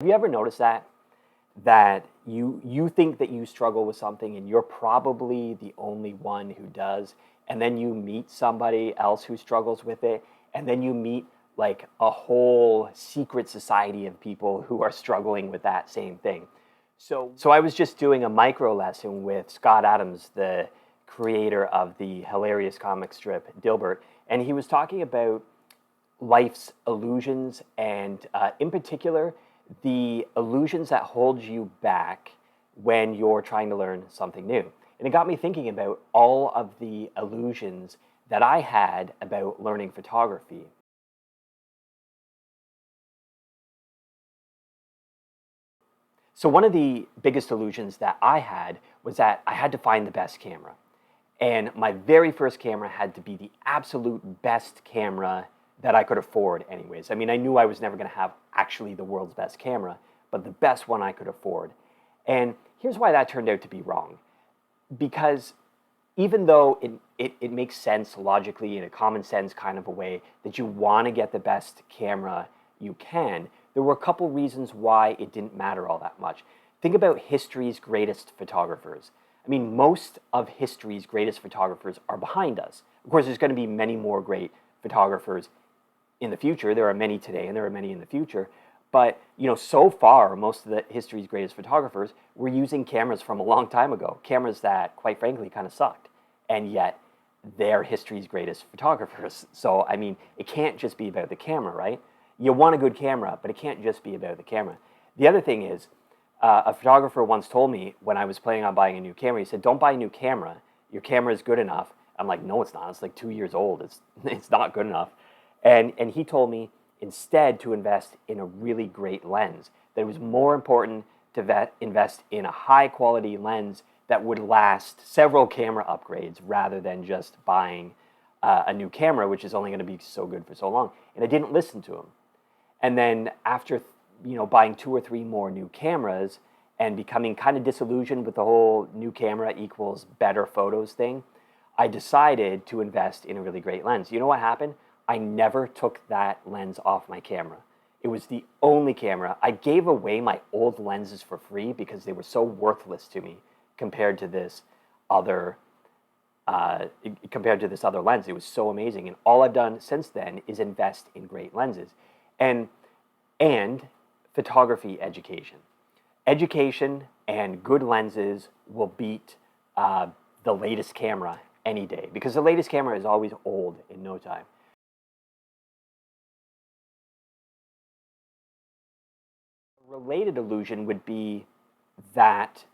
Have you ever noticed that you think that you struggle with something and you're probably the only one who does, and then you meet somebody else who struggles with it, and then you meet like a whole secret society of people who are struggling with that same thing. So I was just doing a micro lesson with Scott Adams, the creator of the hilarious comic strip Dilbert, and he was talking about life's illusions and, in particular, the illusions that hold you back when you're trying to learn something new. And it got me thinking about all of the illusions that I had about learning photography. So one of the biggest illusions that I had was that I had to find the best camera. And my very first camera had to be the absolute best camera that I could afford anyways. I mean, I knew I was never going to have actually the world's best camera, but the best one I could afford. And here's why that turned out to be wrong. Because even though it makes sense logically in a common sense kind of a way that you want to get the best camera you can, there were a couple reasons why it didn't matter all that much. Think about history's greatest photographers. I mean, most of history's greatest photographers are behind us. Of course, there's going to be many more great photographers in the future. There are many today and there are many in the future. But, so far, most of the history's greatest photographers were using cameras from a long time ago, cameras that, quite frankly, kind of sucked. And yet, they're history's greatest photographers. So, I mean, it can't just be about the camera, right? You want a good camera, but it can't just be about the camera. The other thing is, a photographer once told me when I was planning on buying a new camera, he said, don't buy a new camera. Your camera is good enough. I'm like, no, it's not. It's like 2 years old. It's not good enough. And he told me instead to invest in a really great lens, that it was more important to invest in a high quality lens that would last several camera upgrades rather than just buying a new camera, which is only going to be so good for so long. And I didn't listen to him. And then after buying 2 or 3 more new cameras and becoming kind of disillusioned with the whole new camera equals better photos thing, I decided to invest in a really great lens. You know what happened? I never took that lens off my camera. It was the only camera. I gave away my old lenses for free because they were so worthless to me compared to this other lens. It was so amazing. And all I've done since then is invest in great lenses. And photography education. Education and good lenses will beat the latest camera any day, because the latest camera is always old in no time. A related illusion would be that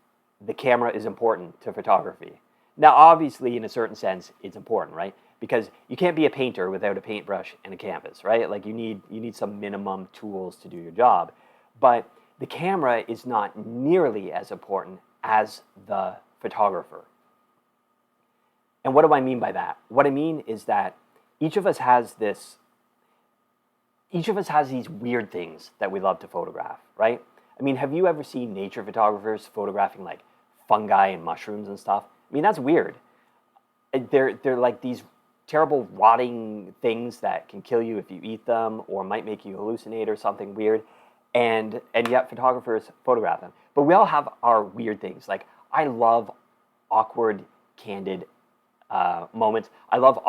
the camera is important to photography. Now, obviously, in a certain sense, it's important, right? Because you can't be a painter without a paintbrush and a canvas, right? Like you need some minimum tools to do your job. But the camera is not nearly as important as the photographer. And what do I mean by that? What I mean is that each of us has these weird things that we love to photograph, right? I mean, have you ever seen nature photographers photographing like fungi and mushrooms and stuff? I mean, that's weird. They're like these terrible rotting things that can kill you if you eat them or might make you hallucinate or something weird. And yet photographers photograph them. But we all have our weird things. Like, I love awkward, candid moments. I love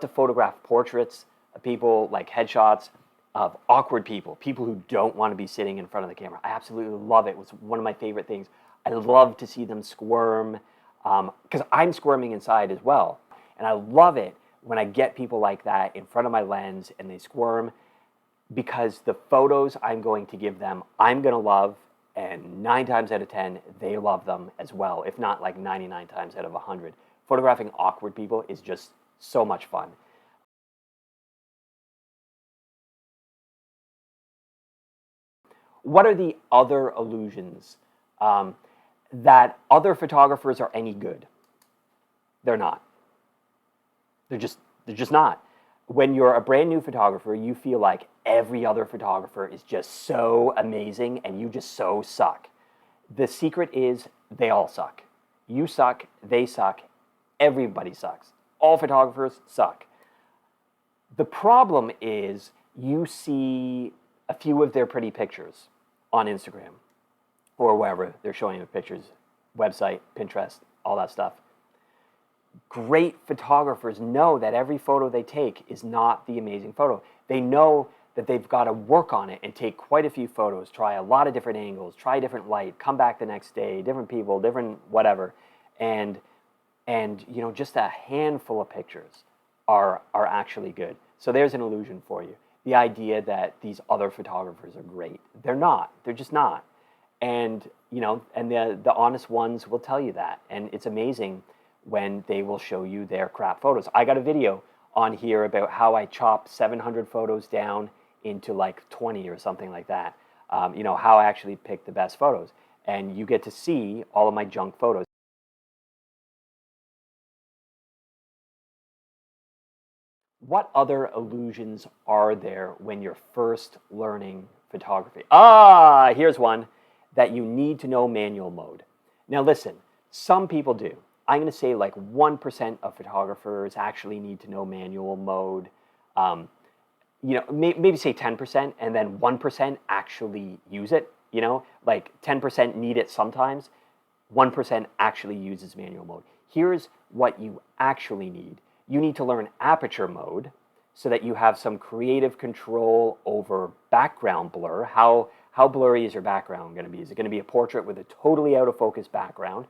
to photograph portraits of people, like headshots of awkward people who don't want to be sitting in front of the camera. I absolutely love it. It's one of my favorite things. I love to see them squirm, because I'm squirming inside as well. And I love it when I get people like that in front of my lens and they squirm, because the photos I'm going to give them, I'm going to love, and 9 times out of 10, they love them as well, if not like 99 times out of 100. Photographing awkward people is just so much fun. What are the other illusions that other photographers are any good? They're not. They're just not. When you're a brand new photographer, you feel like every other photographer is just so amazing and you just so suck. The secret is they all suck. You suck, they suck, everybody sucks. All photographers suck. The problem is you see a few of their pretty pictures, on Instagram or wherever they're showing the pictures, website, Pinterest, all that stuff. Great photographers know that every photo they take is not the amazing photo. They know that they've got to work on it and take quite a few photos, try a lot of different angles, try different light, come back the next day, different people, different whatever. And just a handful of pictures are actually good. So there's an illusion for you. The idea that these other photographers are great. They're not. They're just not. And the honest ones will tell you that. And it's amazing when they will show you their crap photos. I got a video on here about how I chopped 700 photos down into like 20 or something like that. How I actually picked the best photos. And you get to see all of my junk photos. What other illusions are there when you're first learning photography? Here's one, that you need to know manual mode. Now listen, some people do. I'm going to say like 1% of photographers actually need to know manual mode. Maybe say 10%, and then 1% actually use it. Like 10% need it sometimes, 1% actually uses manual mode. Here's what you actually need. You need to learn aperture mode so that you have some creative control over background blur. How blurry is your background going to be? Is it going to be a portrait with a totally out of focus background?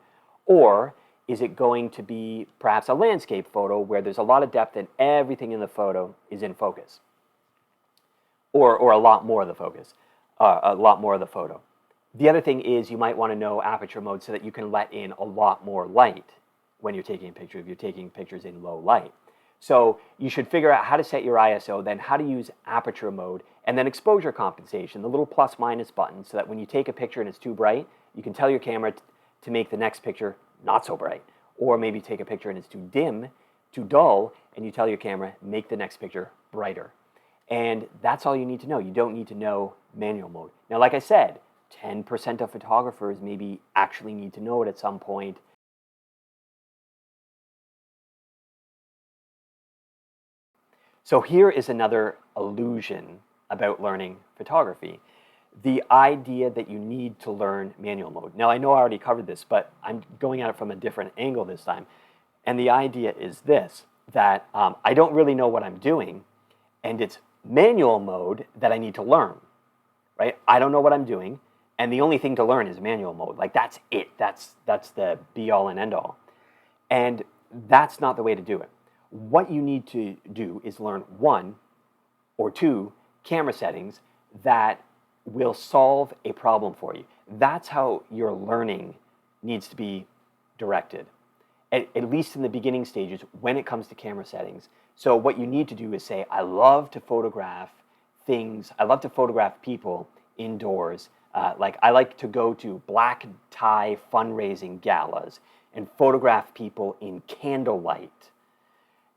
Or is it going to be perhaps a landscape photo where there's a lot of depth and everything in the photo is in focus? Or a lot more of the focus, a lot more of the photo. The other thing is you might want to know aperture mode so that you can let in a lot more light when you're taking a picture, if you're taking pictures in low light. So you should figure out how to set your ISO, then how to use aperture mode, and then exposure compensation, the little plus minus button, so that when you take a picture and it's too bright, you can tell your camera to make the next picture not so bright. Or maybe take a picture and it's too dim, too dull, and you tell your camera, make the next picture brighter. And that's all you need to know. You don't need to know manual mode. Now, like I said, 10% of photographers maybe actually need to know it at some point. So here is another illusion about learning photography. The idea that you need to learn manual mode. Now, I know I already covered this, but I'm going at it from a different angle this time. And the idea is this, that I don't really know what I'm doing, and it's manual mode that I need to learn, right? I don't know what I'm doing, and the only thing to learn is manual mode. Like, that's it. That's the be-all and end-all. And that's not the way to do it. What you need to do is learn 1 or 2 camera settings that will solve a problem for you. That's how your learning needs to be directed, at least in the beginning stages when it comes to camera settings. So what you need to do is say, I love to photograph things, I love to photograph people indoors. Like I like to go to black tie fundraising galas and photograph people in candlelight.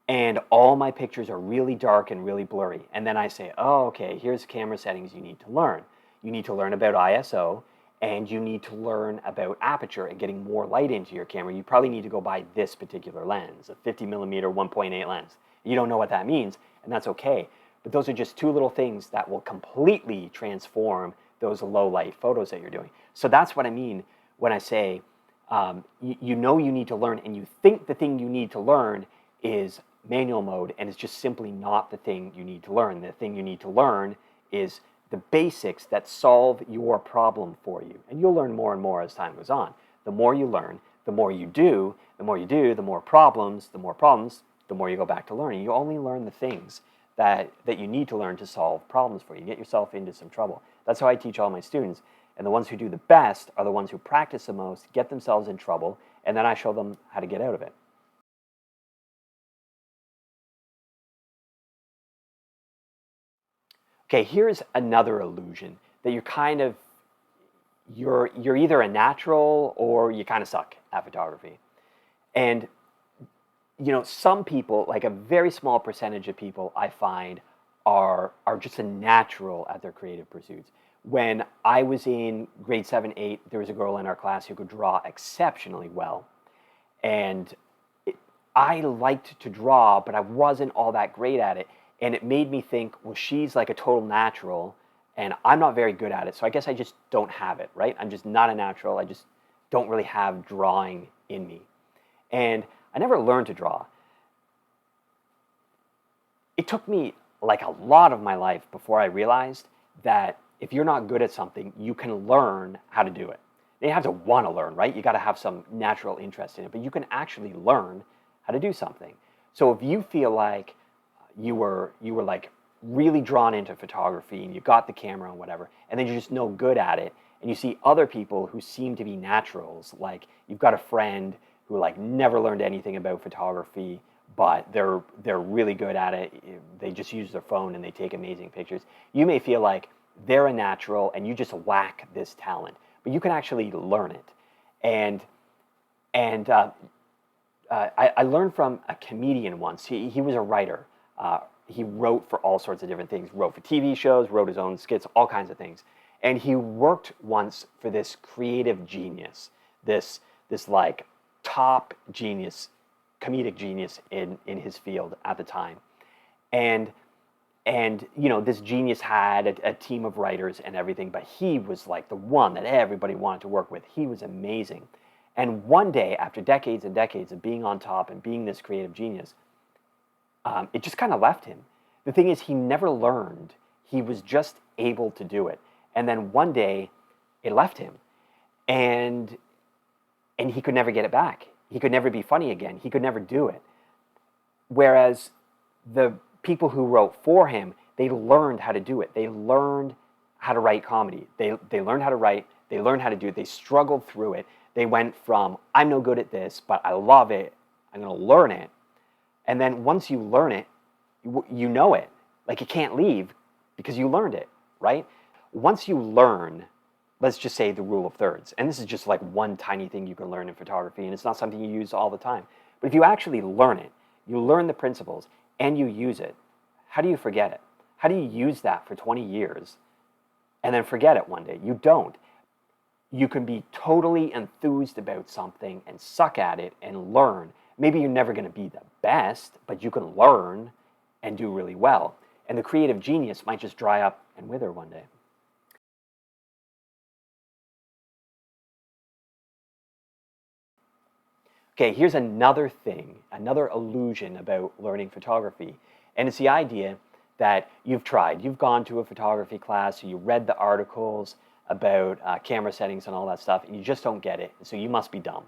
And all my pictures are really dark and really blurry. And then I say, oh, okay, here's camera settings you need to learn. You need to learn about ISO, and you need to learn about aperture and getting more light into your camera. You probably need to go buy this particular lens, a 50 millimeter 1.8 lens. You don't know what that means, and that's okay. But those are just 2 little things that will completely transform those low light photos that you're doing. So that's what I mean when I say, you know you need to learn, and you think the thing you need to learn is manual mode, and it's just simply not the thing you need to learn. The thing you need to learn is the basics that solve your problem for you. And you'll learn more and more as time goes on. The more you learn, the more you do, the more you do, the more problems, the more you go back to learning. You only learn the things that you need to learn to solve problems for you. Get yourself into some trouble. That's how I teach all my students. And the ones who do the best are the ones who practice the most, get themselves in trouble, and then I show them how to get out of it. Okay, here's another illusion that you're either a natural or you kind of suck at photography. And some people, like a very small percentage of people I find are just a natural at their creative pursuits. When I was in grade 7, 8, there was a girl in our class who could draw exceptionally well. And I liked to draw, but I wasn't all that great at it. And it made me think, well, she's like a total natural and I'm not very good at it. So I guess I just don't have it, right? I'm just not a natural. I just don't really have drawing in me. And I never learned to draw. It took me like a lot of my life before I realized that if you're not good at something, you can learn how to do it. You have to want to learn, right? You got to have some natural interest in it, but you can actually learn how to do something. So if you feel like you were like really drawn into photography and you got the camera and whatever, and then you're just no good at it, and you see other people who seem to be naturals, like you've got a friend who like never learned anything about photography, but they're really good at it. They just use their phone and they take amazing pictures. You may feel like they're a natural and you just lack this talent, but you can actually learn it. And I learned from a comedian once. He was a writer. He wrote for all sorts of different things. Wrote for TV shows, wrote his own skits, all kinds of things. And he worked once for this creative genius, this like top genius, comedic genius in his field at the time. And you know, this genius had a team of writers and everything, but he was like the one that everybody wanted to work with. He was amazing. And one day, after decades and decades of being on top and being this creative genius, it just kind of left him. The thing is, he never learned. He was just able to do it. And then one day, it left him. And he could never get it back. He could never be funny again. He could never do it. Whereas the people who wrote for him, they learned how to do it. They learned how to write comedy. They learned how to write. They learned how to do it. They struggled through it. They went from, I'm no good at this, but I love it. I'm going to learn it. And then once you learn it, you know it. Like it can't leave because you learned it, right? Once you learn, let's just say the rule of thirds, and this is just like one tiny thing you can learn in photography, and it's not something you use all the time. But if you actually learn it, you learn the principles, and you use it, how do you forget it? How do you use that for 20 years and then forget it one day? You don't. You can be totally enthused about something and suck at it and learn. Maybe you're never going to be the best, but you can learn and do really well. And the creative genius might just dry up and wither one day. Okay, here's another thing, another illusion about learning photography. And it's the idea that you've tried. You've gone to a photography class, you read the articles about camera settings and all that stuff, and you just don't get it. So you must be dumb.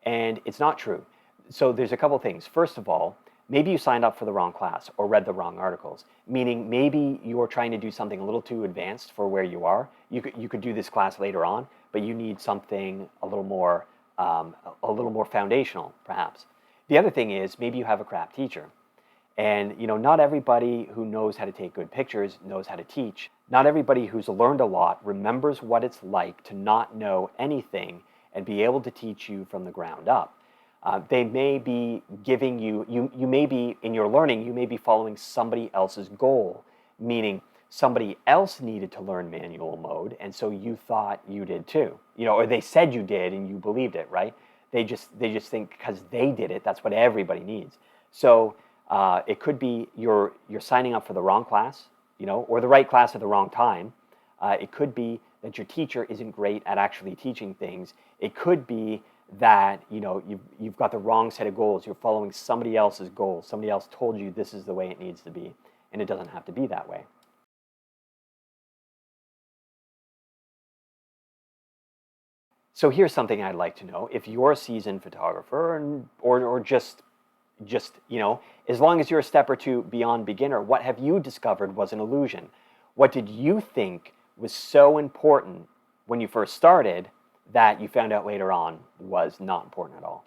And it's not true. So there's a couple things. First of all, maybe you signed up for the wrong class or read the wrong articles, meaning maybe you're trying to do something a little too advanced for where you are. You could do this class later on, but you need something a little more foundational, perhaps. The other thing is maybe you have a crap teacher. And you know, not everybody who knows how to take good pictures knows how to teach. Not everybody who's learned a lot remembers what it's like to not know anything and be able to teach you from the ground up. They may be giving you may be, in your learning, you may be following somebody else's goal, meaning somebody else needed to learn manual mode, and so you thought you did too. You know, or they said you did and you believed it, right? They just think because they did it, that's what everybody needs. So it could be you're signing up for the wrong class, you know, or the right class at the wrong time. It could be that your teacher isn't great at actually teaching things. It could be that, you know, you've got the wrong set of goals. You're following somebody else's goals. Somebody else told you this is the way it needs to be, and it doesn't have to be that way. So here's something I'd like to know. If you're a seasoned photographer or just you know, as long as you're a step or two beyond beginner, what have you discovered was an illusion? What did you think was so important when you first started that you found out later on was not important at all?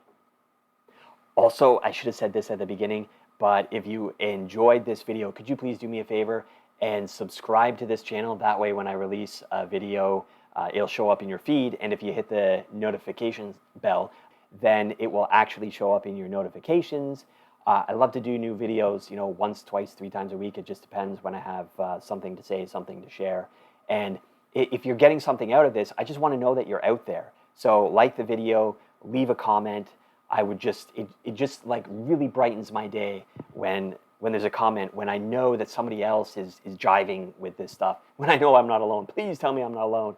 Also, I should have said this at the beginning, but if you enjoyed this video, could you please do me a favor and subscribe to this channel? That way when I release a video, it'll show up in your feed, and if you hit the notifications bell, then it will actually show up in your notifications. I love to do new videos, you know, once, twice, 3 times a week. It just depends when I have something to say, something to share. And if you're getting something out of this, I just want to know that you're out there. So like the video, leave a comment. I would just, it just like really brightens my day when when there's a comment, when I know that somebody else is jiving with this stuff, when I know I'm not alone. Please tell me I'm not alone.